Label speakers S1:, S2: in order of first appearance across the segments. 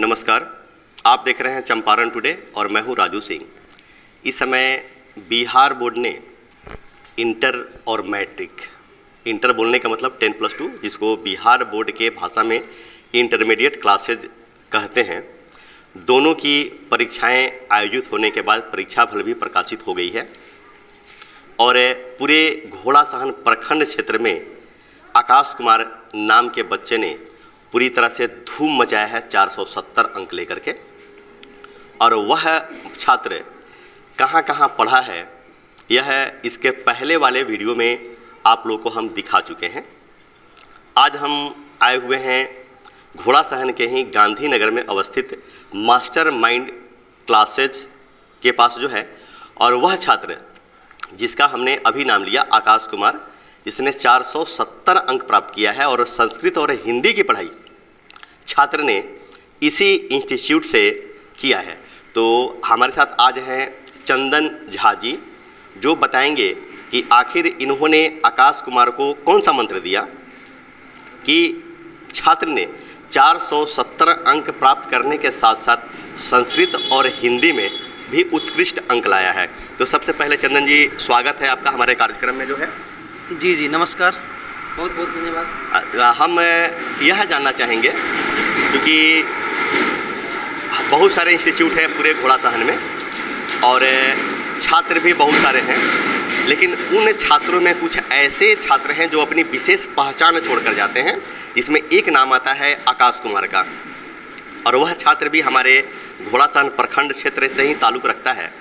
S1: नमस्कार, आप देख रहे हैं चंपारण टुडे और मैं हूं राजू सिंह। इस समय बिहार बोर्ड ने इंटर और मैट्रिक, इंटर बोलने का मतलब 10+2, जिसको बिहार बोर्ड के भाषा में इंटरमीडिएट क्लासेज कहते हैं, दोनों की परीक्षाएं आयोजित होने के बाद परीक्षा फल भी प्रकाशित हो गई है। और पूरे घोड़ासहन प्रखंड क्षेत्र में आकाश कुमार नाम के बच्चे ने पूरी तरह से धूम मचाया है 470 अंक लेकर के। और वह छात्र कहाँ कहाँ पढ़ा है, यह इसके पहले वाले वीडियो में आप लोगों को हम दिखा चुके हैं। आज हम आए हुए हैं घोड़ासहन के ही गांधीनगर में अवस्थित मास्टर माइंड क्लासेज के पास जो है, और वह छात्र जिसका हमने अभी नाम लिया आकाश कुमार, जिसने 470 अंक प्राप्त किया है और संस्कृत और हिंदी की पढ़ाई छात्र ने इसी इंस्टीट्यूट से किया है। तो हमारे साथ आज हैं चंदन झा जी, जो बताएंगे कि आखिर इन्होंने आकाश कुमार को कौन सा मंत्र दिया कि छात्र ने 470 अंक प्राप्त करने के साथ साथ संस्कृत और हिंदी में भी उत्कृष्ट अंक लाया है। तो सबसे पहले चंदन जी, स्वागत है आपका हमारे कार्यक्रम में जो है।
S2: जी जी नमस्कार, बहुत बहुत धन्यवाद।
S1: हम यह जानना चाहेंगे, क्योंकि बहुत सारे इंस्टीट्यूट हैं पूरे घोड़ासहन में और छात्र भी बहुत सारे हैं, लेकिन उन छात्रों में कुछ ऐसे छात्र हैं जो अपनी विशेष पहचान छोड़कर जाते हैं। इसमें एक नाम आता है आकाश कुमार का, और वह छात्र भी हमारे घोड़ासहन प्रखंड क्षेत्र से ही ताल्लुक़ रखता है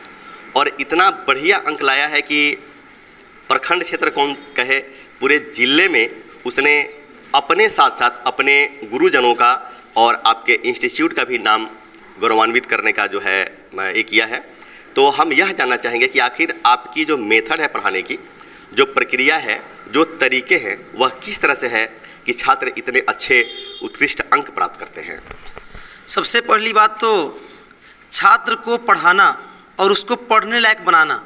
S1: और इतना बढ़िया अंक लाया है कि प्रखंड क्षेत्र कौन कहे, पूरे ज़िले में उसने अपने साथ साथ अपने गुरुजनों का और आपके इंस्टीट्यूट का भी नाम गौरवान्वित करने का जो है ये किया है। तो हम यह जानना चाहेंगे कि आखिर आपकी जो मेथड है पढ़ाने की, जो प्रक्रिया है, जो तरीके हैं, वह किस तरह से है कि छात्र इतने अच्छे उत्कृष्ट अंक प्राप्त करते हैं।
S2: सबसे पहली बात तो छात्र को पढ़ाना और उसको पढ़ने लायक बनाना,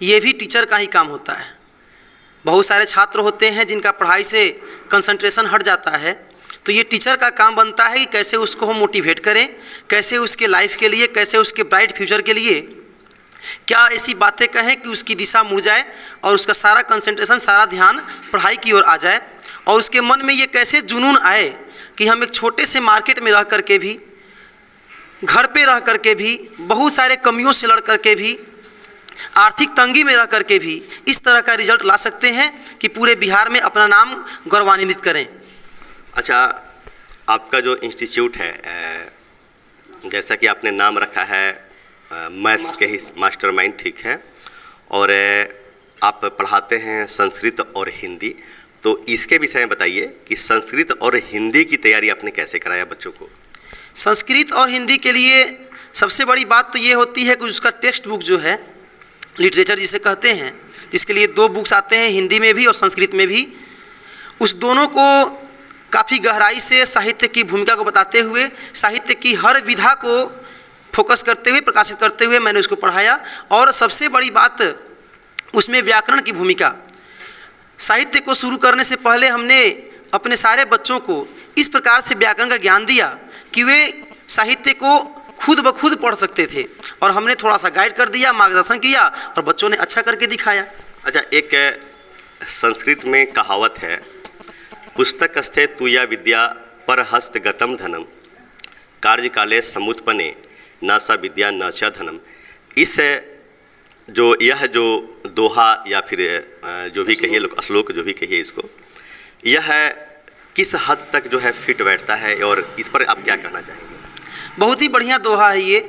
S2: ये भी टीचर का ही काम होता है। बहुत सारे छात्र होते हैं जिनका पढ़ाई से कंसंट्रेशन हट जाता है, तो ये टीचर का काम बनता है कि कैसे उसको हम मोटिवेट करें, कैसे उसके लाइफ के लिए, कैसे उसके ब्राइट फ्यूचर के लिए क्या ऐसी बातें कहें कि उसकी दिशा मुड़ जाए और उसका सारा कंसंट्रेशन, सारा ध्यान पढ़ाई की ओर आ जाए, और उसके मन में ये कैसे जुनून आए कि हम एक छोटे से मार्केट में रह करके भी, घर पे रह करके भी, बहुत सारे कमियों से लड़ करके भी, आर्थिक तंगी में रह करके भी इस तरह का रिजल्ट ला सकते हैं कि पूरे बिहार में अपना नाम गौरवान्वित करें।
S1: अच्छा, आपका जो इंस्टीट्यूट है, जैसा कि आपने नाम रखा है मैथ्स के ही मास्टर माइंड, ठीक है, और आप पढ़ाते हैं संस्कृत और हिंदी, तो इसके विषय में बताइए कि संस्कृत और हिंदी की तैयारी आपने कैसे कराया बच्चों को।
S2: संस्कृत और हिंदी के लिए सबसे बड़ी बात तो ये होती है कि उसका टेक्स्ट बुक जो है, लिटरेचर जिसे कहते हैं, जिसके लिए 2 बुक्स आते हैं, हिंदी में भी और संस्कृत में भी, उस दोनों को काफ़ी गहराई से साहित्य की भूमिका को बताते हुए, साहित्य की हर विधा को फोकस करते हुए, प्रकाशित करते हुए मैंने उसको पढ़ाया। और सबसे बड़ी बात उसमें व्याकरण की भूमिका। साहित्य को शुरू करने से पहले हमने अपने सारे बच्चों को इस प्रकार से व्याकरण का ज्ञान दिया कि वे साहित्य को खुद ब खुद पढ़ सकते थे, और हमने थोड़ा सा गाइड कर दिया, मार्गदर्शन किया, और बच्चों ने अच्छा करके दिखाया।
S1: अच्छा, एक संस्कृत में कहावत है, पुस्तकस्थे तुया विद्या पर हस्तगतम धनम, कार्यकाले समुत्पन्ने न सा विद्या न च धनम। इस यह जो दोहा या फिर जो भी कहिए, श्लोक जो भी कहिए इसको, यह किस हद तक जो है फिट बैठता है, और इस पर आप क्या कहना चाहेंगे।
S2: बहुत ही बढ़िया दोहा है ये,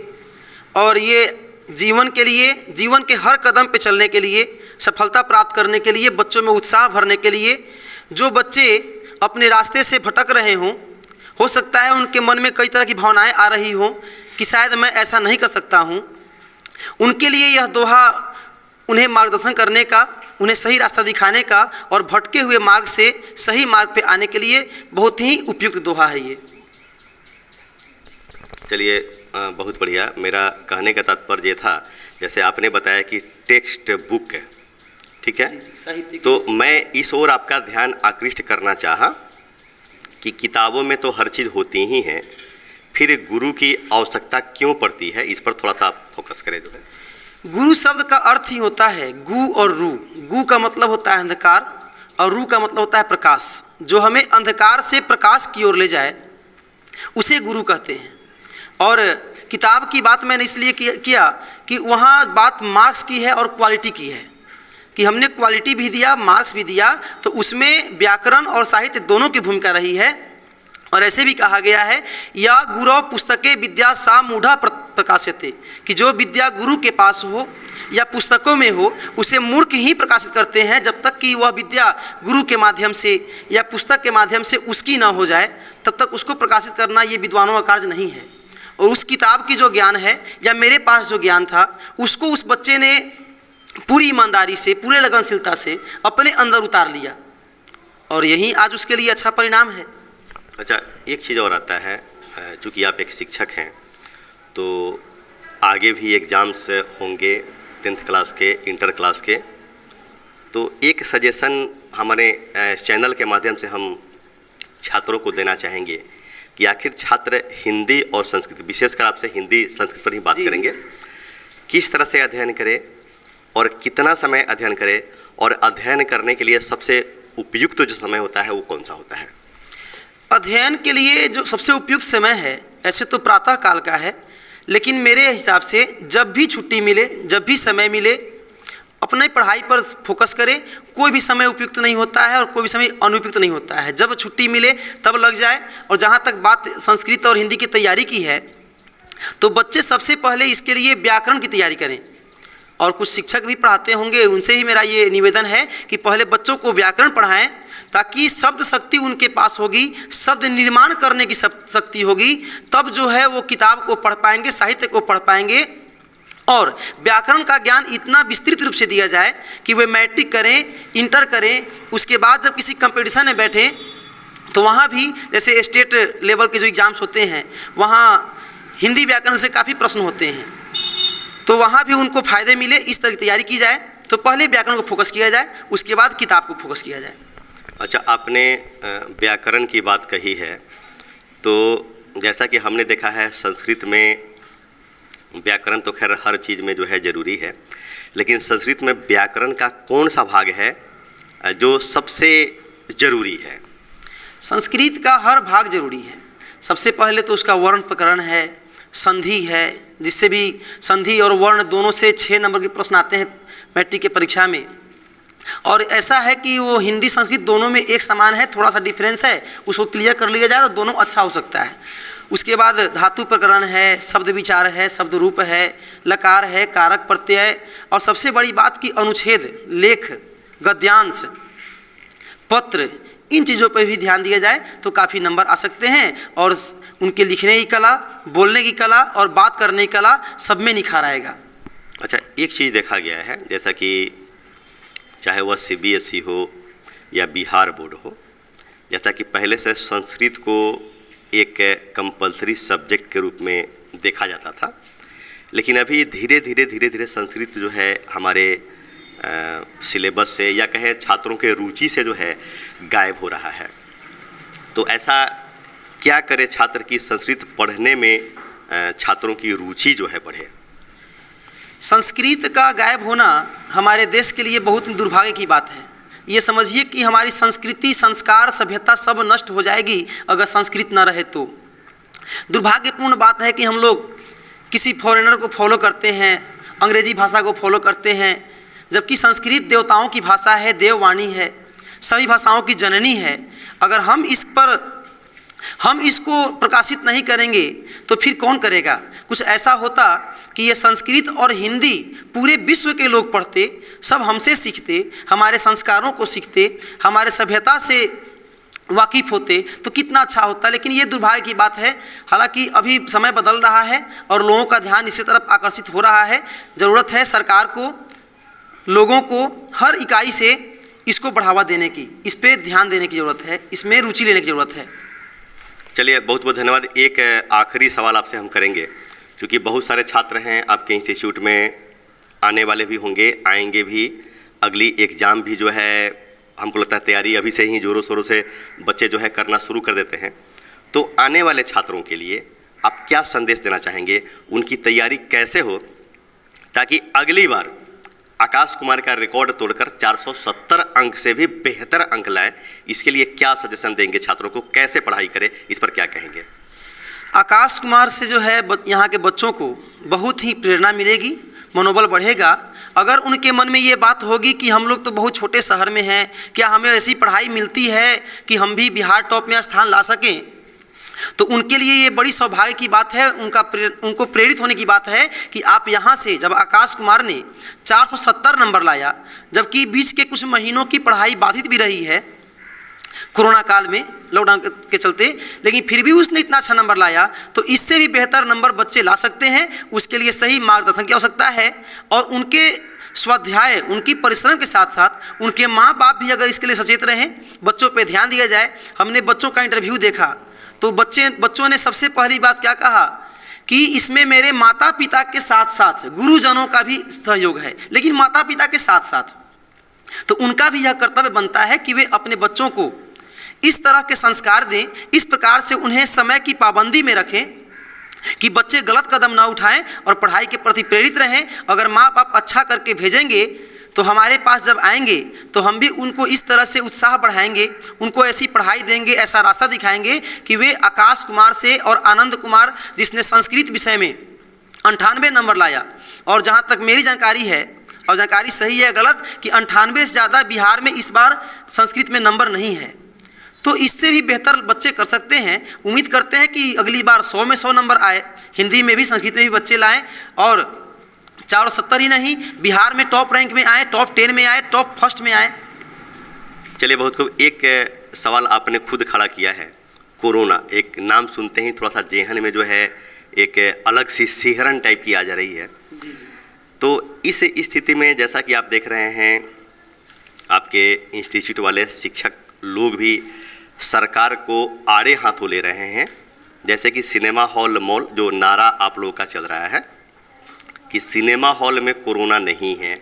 S2: और ये जीवन के लिए, जीवन के हर कदम पे चलने के लिए, सफलता प्राप्त करने के लिए, बच्चों में उत्साह भरने के लिए, जो बच्चे अपने रास्ते से भटक रहे हों, हो सकता है उनके मन में कई तरह की भावनाएं आ रही हों कि शायद मैं ऐसा नहीं कर सकता हूं, उनके लिए यह दोहा उन्हें मार्गदर्शन करने का, उन्हें सही रास्ता दिखाने का और भटके हुए मार्ग से सही मार्ग पे आने के लिए बहुत ही उपयुक्त दोहा है ये।
S1: चलिए, बहुत बढ़िया। मेरा कहने का तात्पर्य ये था, जैसे आपने बताया कि टेक्स्ट बुक है, ठीक है, तो मैं इस ओर आपका ध्यान आकृष्ट करना चाहा कि किताबों में तो हर चीज़ होती ही है, फिर गुरु की आवश्यकता क्यों पड़ती है, इस पर थोड़ा सा आप फोकस करें जो है।
S2: गुरु शब्द का अर्थ ही होता है गु और रू। गु का मतलब होता है अंधकार और रू का मतलब होता है प्रकाश। जो हमें अंधकार से प्रकाश की ओर ले जाए उसे गुरु कहते हैं। और किताब की बात मैंने इसलिए किया कि वहाँ बात मार्क्स की है और क्वालिटी की है, कि हमने क्वालिटी भी दिया, मार्क्स भी दिया, तो उसमें व्याकरण और साहित्य दोनों की भूमिका रही है। और ऐसे भी कहा गया है या गुरु पुस्तके विद्या सा मूढ़ा प्रकाश्यते, कि जो विद्या गुरु के पास हो या पुस्तकों में हो उसे मूर्ख ही प्रकाशित करते हैं, जब तक कि वह विद्या गुरु के माध्यम से या पुस्तक के माध्यम से उसकी ना हो जाए तब तक उसको प्रकाशित करना ये विद्वानों का कार्य नहीं है। और उस किताब की जो ज्ञान है या मेरे पास जो ज्ञान था उसको उस बच्चे ने पूरी ईमानदारी से, पूरे लगनशीलता से अपने अंदर उतार लिया और यही आज उसके लिए अच्छा परिणाम है।
S1: अच्छा, एक चीज़ और आता है, चूँकि आप एक शिक्षक हैं तो आगे भी एग्ज़ाम्स होंगे 10th क्लास के, इंटर क्लास के, तो एक सजेशन हमारे चैनल के माध्यम से हम छात्रों को देना चाहेंगे कि आखिर छात्र हिंदी और संस्कृत, विशेषकर आपसे हिंदी संस्कृत पर ही बात करेंगे, किस तरह से अध्ययन करें और कितना समय अध्ययन करें, और अध्ययन करने के लिए सबसे उपयुक्त जो समय होता है वो कौन सा होता है?
S2: अध्ययन के लिए जो सबसे उपयुक्त समय है ऐसे तो प्रातः काल का है, लेकिन मेरे हिसाब से जब भी छुट्टी मिले, जब भी समय मिले, अपने पढ़ाई पर फोकस करें। कोई भी समय उपयुक्त नहीं होता है और कोई भी समय अनुपयुक्त नहीं होता है। जब छुट्टी मिले तब लग जाए। और जहाँ तक बात संस्कृत और हिंदी की तैयारी की है तो बच्चे सबसे पहले इसके लिए व्याकरण की तैयारी करें। और कुछ शिक्षक भी पढ़ाते होंगे, उनसे ही मेरा ये निवेदन है कि पहले बच्चों को व्याकरण पढ़ाएं, ताकि शब्द शक्ति उनके पास होगी, शब्द निर्माण करने की शक्ति होगी, तब जो है वो किताब को पढ़ पाएंगे, साहित्य को पढ़ पाएंगे। और व्याकरण का ज्ञान इतना विस्तृत रूप से दिया जाए कि वे मैट्रिक करें, इंटर करें, उसके बाद जब किसी कंपटीशन में बैठें तो वहाँ भी जैसे स्टेट लेवल के जो एग्ज़ाम्स होते हैं वहाँ हिंदी व्याकरण से काफ़ी प्रश्न होते हैं, तो वहाँ भी उनको फ़ायदे मिले। इस तरह की तैयारी की जाए तो पहले व्याकरण को फोकस किया जाए, उसके बाद किताब को फोकस किया जाए।
S1: अच्छा, आपने व्याकरण की बात कही है, तो जैसा कि हमने देखा है संस्कृत में व्याकरण तो खैर हर चीज़ में जो है ज़रूरी है, लेकिन संस्कृत में व्याकरण का कौन सा भाग है जो सबसे ज़रूरी है?
S2: संस्कृत का हर भाग जरूरी है। सबसे पहले तो उसका वर्ण प्रकरण है, संधि है, जिससे भी संधि और वर्ण दोनों से 6 नंबर के प्रश्न आते हैं मैट्रिक की परीक्षा में। और ऐसा है कि वो हिंदी संस्कृत दोनों में एक समान है, थोड़ा सा डिफरेंस है, उसको क्लियर कर लिया जाए तो दोनों अच्छा हो सकता है। उसके बाद धातु प्रकरण है, शब्द विचार है, शब्द रूप है, लकार है, कारक प्रत्यय, और सबसे बड़ी बात की अनुच्छेद, लेख, गद्यांश, पत्र, इन चीज़ों पर भी ध्यान दिया जाए तो काफ़ी नंबर आ सकते हैं। और उनके लिखने की कला, बोलने की कला और बात करने की कला सब में निखार आएगा।
S1: अच्छा, एक चीज़ देखा गया है, जैसा कि चाहे वह CBSE हो या बिहार बोर्ड हो, जैसा कि पहले से संस्कृत को एक कंपलसरी सब्जेक्ट के रूप में देखा जाता था, लेकिन अभी धीरे धीरे संस्कृत जो है हमारे सिलेबस से या कहें छात्रों के रुचि से जो है गायब हो रहा है। तो ऐसा क्या करे छात्र की संस्कृत पढ़ने में छात्रों की रुचि जो है बढ़े?
S2: संस्कृत का गायब होना हमारे देश के लिए बहुत दुर्भाग्य की बात है। ये समझिए कि हमारी संस्कृति, संस्कार, सभ्यता सब नष्ट हो जाएगी अगर संस्कृत न रहे तो। दुर्भाग्यपूर्ण बात है कि हम लोग किसी फॉरेनर को फॉलो करते हैं, अंग्रेजी भाषा को फॉलो करते हैं, जबकि संस्कृत देवताओं की भाषा है, देववाणी है, सभी भाषाओं की जननी है। अगर हम इसको प्रकाशित नहीं करेंगे तो फिर कौन करेगा? कुछ ऐसा होता कि ये संस्कृत और हिंदी पूरे विश्व के लोग पढ़ते, सब हमसे सीखते, हमारे संस्कारों को सीखते, हमारे सभ्यता से वाकिफ़ होते तो कितना अच्छा होता। लेकिन ये दुर्भाग्य की बात है। हालांकि अभी समय बदल रहा है और लोगों का ध्यान इसी तरफ आकर्षित हो रहा है। ज़रूरत है सरकार को, लोगों को हर इकाई से इसको बढ़ावा देने की, इस पर ध्यान देने की ज़रूरत है, इसमें रुचि लेने की ज़रूरत है।
S1: चलिए, बहुत बहुत धन्यवाद। एक आखिरी सवाल आपसे हम करेंगे, क्योंकि बहुत सारे छात्र हैं आपके इंस्टीट्यूट में, आने वाले भी होंगे, आएंगे भी, अगली एग्ज़ाम भी जो है हमको लगता है तैयारी अभी से ही ज़ोरों शोरों से बच्चे जो है करना शुरू कर देते हैं। तो आने वाले छात्रों के लिए आप क्या संदेश देना चाहेंगे, उनकी तैयारी कैसे हो ताकि अगली बार आकाश कुमार का रिकॉर्ड तोड़कर 470 अंक से भी बेहतर अंक लाएं? इसके लिए क्या सजेशन देंगे छात्रों को, कैसे पढ़ाई करें, इस पर क्या कहेंगे?
S2: आकाश कुमार से जो है यहाँ के बच्चों को बहुत ही प्रेरणा मिलेगी, मनोबल बढ़ेगा। अगर उनके मन में ये बात होगी कि हम लोग तो बहुत छोटे शहर में हैं, क्या हमें ऐसी पढ़ाई मिलती है कि हम भी बिहार टॉप में स्थान ला सकें, तो उनके लिए ये बड़ी सौभाग्य की बात है, उनको प्रेरित होने की बात है कि आप यहाँ से, जब आकाश कुमार ने 470 नंबर लाया, जबकि बीच के कुछ महीनों की पढ़ाई बाधित भी रही है कोरोना काल में, लॉकडाउन के चलते, लेकिन फिर भी उसने इतना अच्छा नंबर लाया, तो इससे भी बेहतर नंबर बच्चे ला सकते हैं। उसके लिए सही मार्गदर्शन की आवश्यकता है और उनके स्वाध्याय, उनकी परिश्रम के साथ साथ उनके माँ बाप भी अगर इसके लिए सचेत रहें, बच्चों पे ध्यान दिया जाए। हमने बच्चों का इंटरव्यू देखा तो बच्चों ने सबसे पहली बात क्या कहा कि इसमें मेरे माता पिता के साथ साथ गुरुजनों का भी सहयोग है, लेकिन माता पिता के साथ साथ तो उनका भी यह कर्तव्य बनता है कि वे अपने बच्चों को इस तरह के संस्कार दें, इस प्रकार से उन्हें समय की पाबंदी में रखें कि बच्चे गलत कदम ना उठाएं और पढ़ाई के प्रति प्रेरित रहें। अगर माँ बाप अच्छा करके भेजेंगे तो हमारे पास जब आएंगे तो हम भी उनको इस तरह से उत्साह बढ़ाएंगे, उनको ऐसी पढ़ाई देंगे, ऐसा रास्ता दिखाएंगे कि वे आकाश कुमार से और आनंद कुमार जिसने संस्कृत विषय में 98 नंबर लाया, और जहाँ तक मेरी जानकारी है, और जानकारी सही है गलत, कि 98 से ज़्यादा बिहार में इस बार संस्कृत में नंबर नहीं है, तो इससे भी बेहतर बच्चे कर सकते हैं। उम्मीद करते हैं कि अगली बार 100 में 100 नंबर आए, हिंदी में भी संस्कृत में भी बच्चे लाएं और 470 ही नहीं, बिहार में टॉप रैंक में आए, टॉप 10 में आए, टॉप फर्स्ट में आए।
S1: चलिए, बहुत खूब। एक सवाल आपने खुद खड़ा किया है, कोरोना, एक नाम सुनते ही थोड़ा सा जेहन में जो है एक अलग सी सिहरन टाइप की आ जा रही है। तो इस स्थिति में जैसा कि आप देख रहे हैं, आपके इंस्टीट्यूट वाले शिक्षक लोग भी सरकार को आड़े हाथों ले रहे हैं, जैसे कि सिनेमा हॉल मॉल, जो नारा आप लोगों का चल रहा है कि सिनेमा हॉल में कोरोना नहीं है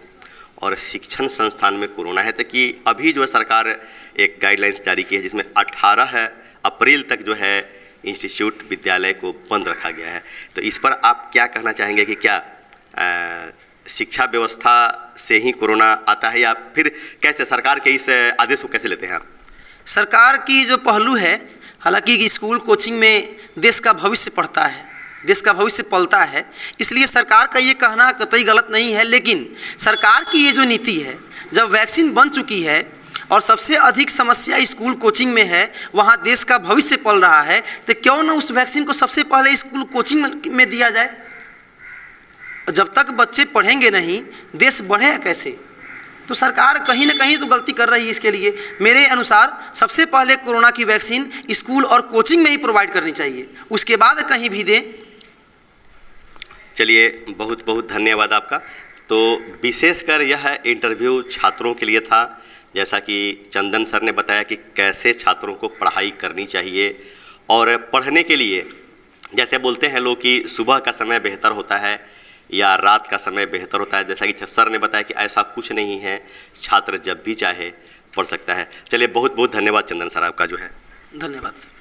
S1: और शिक्षण संस्थान में कोरोना है, तो कि अभी जो है सरकार एक गाइडलाइंस जारी की है जिसमें 18 अप्रैल तक जो है इंस्टीट्यूट विद्यालय को बंद रखा गया है। तो इस पर आप क्या कहना चाहेंगे कि क्या शिक्षा व्यवस्था से ही कोरोना आता है या फिर कैसे, सरकार के इस आदेश को कैसे लेते हैं आप?
S2: सरकार की जो पहलू है, हालांकि स्कूल कोचिंग में देश का भविष्य पढ़ता है, देश का भविष्य पलता है, इसलिए सरकार का ये कहना कतई गलत नहीं है। लेकिन सरकार की ये जो नीति है, जब वैक्सीन बन चुकी है और सबसे अधिक समस्या स्कूल कोचिंग में है, वहाँ देश का भविष्य पल रहा है, तो क्यों ना उस वैक्सीन को सबसे पहले स्कूल कोचिंग में दिया जाए। जब तक बच्चे पढ़ेंगे नहीं, देश बढ़ेगा कैसे? तो सरकार कहीं ना कहीं तो गलती कर रही है। इसके लिए मेरे अनुसार सबसे पहले कोरोना की वैक्सीन स्कूल और कोचिंग में ही प्रोवाइड करनी चाहिए, उसके बाद कहीं भी दें।
S1: चलिए, बहुत बहुत धन्यवाद आपका। तो विशेषकर यह इंटरव्यू छात्रों के लिए था, जैसा कि चंदन सर ने बताया कि कैसे छात्रों को पढ़ाई करनी चाहिए, और पढ़ने के लिए जैसे बोलते हैं लोग कि सुबह का समय बेहतर होता है या रात का समय बेहतर होता है, जैसा कि सर ने बताया कि ऐसा कुछ नहीं है, छात्र जब भी चाहे पढ़ सकता है। चलिए, बहुत बहुत धन्यवाद चंदन सर आपका जो है।
S2: धन्यवाद सर।